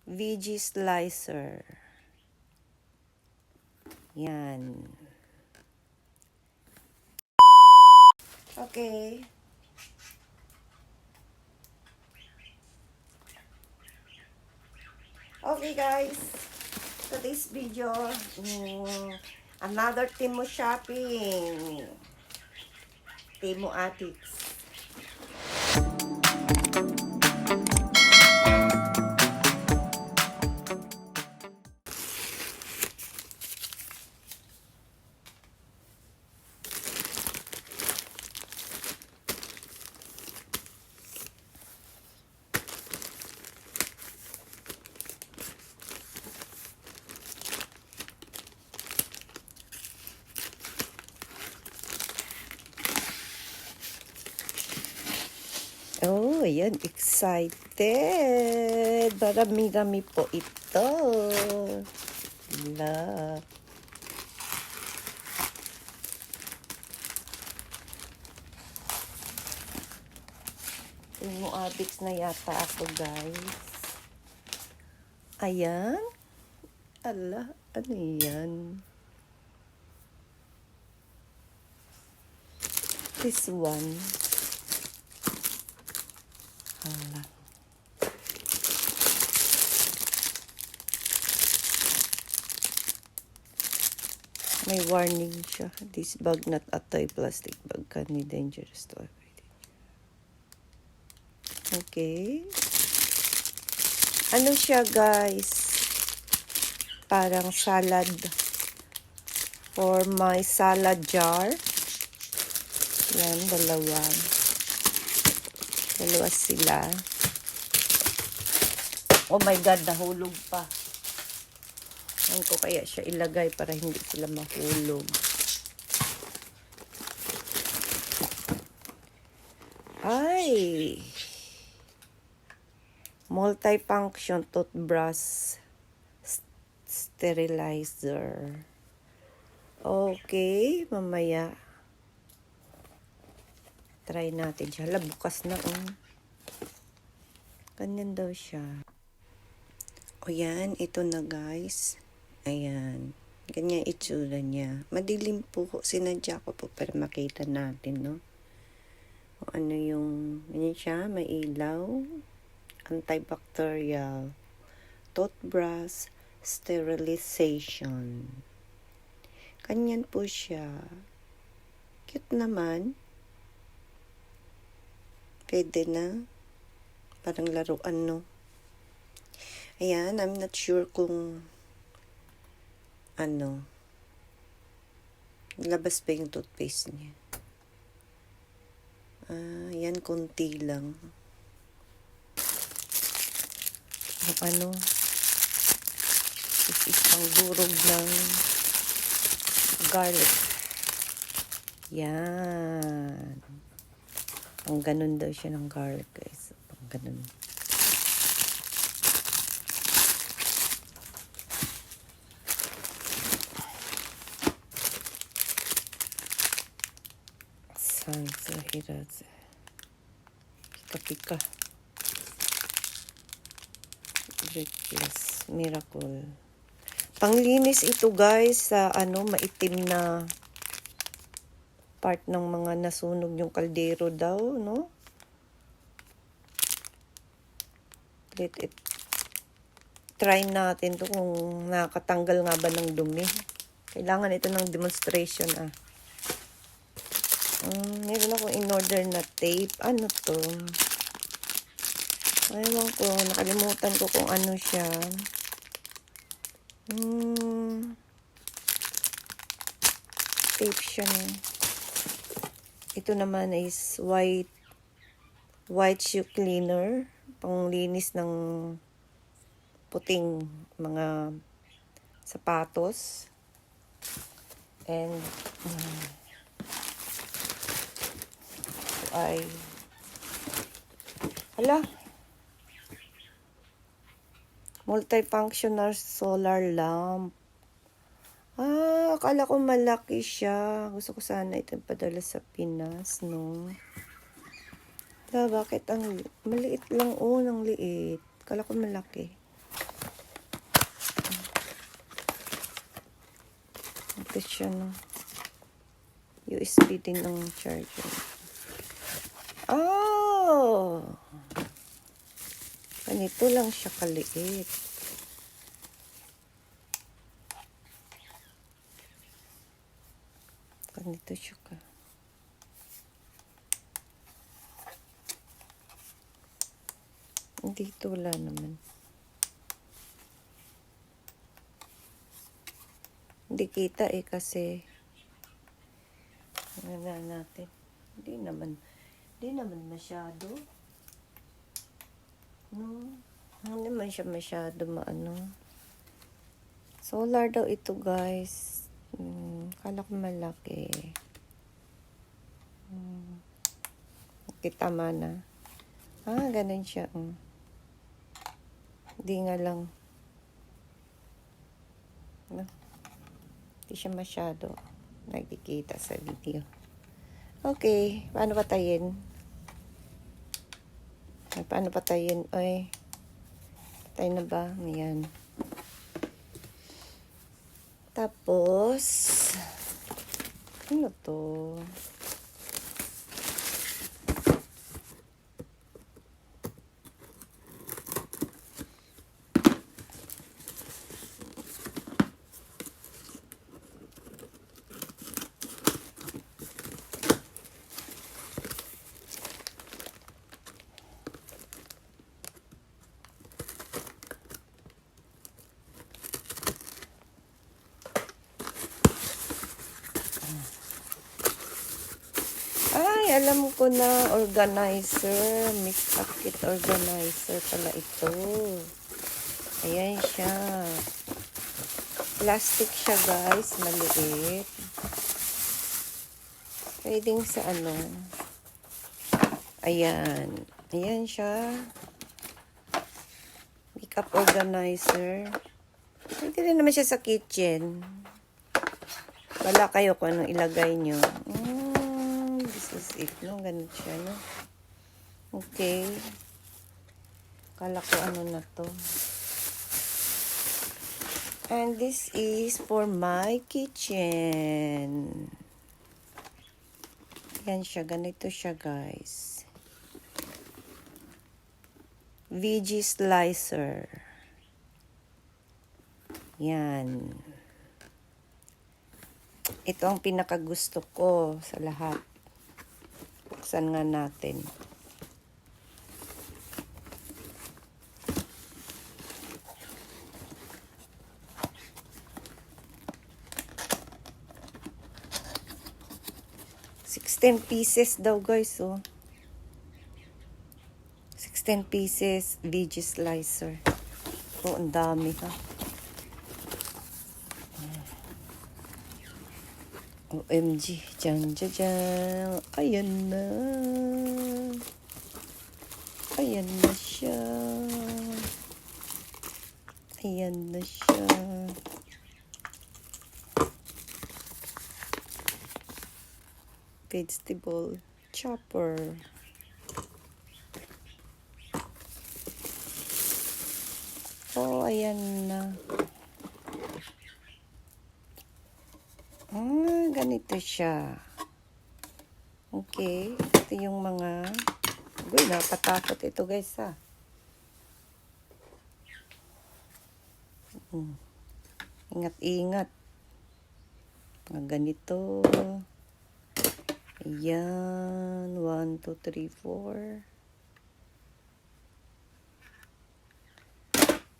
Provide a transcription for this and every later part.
veggie slicer. Yan. Okay. Okay guys, today's video, another Temu shopping. Temu Addicts. Oh, ayan, excited. Marami-rami po ito. Look. Temu Addicts na yata ako, guys. Ayan. Ala, ano yan? This one. Hala. May warning siya. This bag not a toy plastic bag can be dangerous to everyday. Okay. Ano siya, guys? Parang salad. For my salad jar. Yan, dalawa. Dalawa sila. Oh my God, nahulog pa. Saan ko kaya siya ilagay para hindi sila mahulog? Ay! Multifunction toothbrush sterilizer. Okay, mamaya. Try natin siya. Hala, bukas na, oh. Ganyan daw siya. O yan, ito na, guys. Ayan. Ganyan itsura niya. Madilim po. Sinadya ko po para makita natin, no? O ano yung, ganyan siya, may ilaw. Antibacterial. Toothbrush sterilization. Ganyan po siya. Cute naman. Pwede na. Parang laruan, no? Ayan, I'm not sure kung ano. Labas pa yung toothpaste niya. Ayan, konti lang. Ano? This is pang durog ng garlic. Yan. Ang ganun daw siya ng garlic, guys. Ang ganun. Sansa Hiraze. Pika-pika. Breathless. Miracle. Panglinis ito, guys, sa ano, maitim na part ng mga nasunog yung kaldero daw, no? Let it try natin to kung nakatanggal nga ba ng dumi. Kailangan ito ng demonstration, meron ako in-order na tape. Ano to? Ewan ko, nakalimutan ko kung ano siya. Tape siya, no? Ito naman is white shoe cleaner. Panglinis ng puting mga sapatos. And ay hala, multifunctional solar lamp. Akala ko malaki siya. Gusto ko sana itong padala sa Pinas, no? Bakit ang maliit lang, ang liit. Akala ko malaki. Ganito siya, no? USB din ng charger. Oh! Ganito lang siya kaliit. Ganito siya ka. Dito wala naman. Hindi kita kasi wala natin. Hindi naman masyado. No. Hindi naman siya masyado maano. Solar daw ito, guys. Kala ko malaki. Okay, tama na. Ganun siya. Hindi nga lang. No? Hindi siya masyado nakikita sa video. Okay, paano patayin? Paano patayin? Ay, patay na ba? Ayan. Tapos, ano to? Ay, alam ko na, organizer. Mix-up kit organizer pala ito. Ayan siya. Plastic siya, guys. Maliit. Pwedeng sa ano. Ayan. Ayan siya. Makeup organizer. Pwede rin naman siya sa kitchen. Wala kayo kung anong ilagay nyo. This is it, no? Ganun siya, no? Okay. Kala ko ano na to. And this is for my kitchen. Yan siya. Ganito siya, guys. Veggie slicer. Yan. Ito ang pinakagusto ko sa lahat. Buksan nga natin. $16 daw, guys, oh. 16 pieces veggie slicer. Oh, ang dami, ha. OMG. Diyan. Ayan na. Ayan na siya. Ayan na siya. Vegetable chopper. Oh, ayan na. Ganito siya. Okay. Ito yung mga... Uy, nakatakot ito, guys, ha. Ingat-ingat. Mga ganito. Ayan. 1, 2, 3,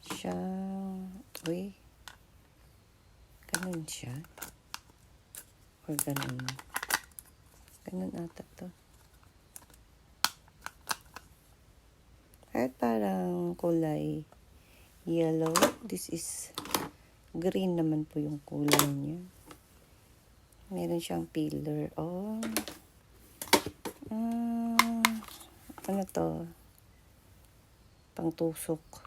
4. Siya. Uy. Ganun siya. Or ganun. Ganun ata to. At parang kulay yellow. This is green naman po yung kulay niya. Meron siyang peeler. Oh. Ano to? Pangtusok.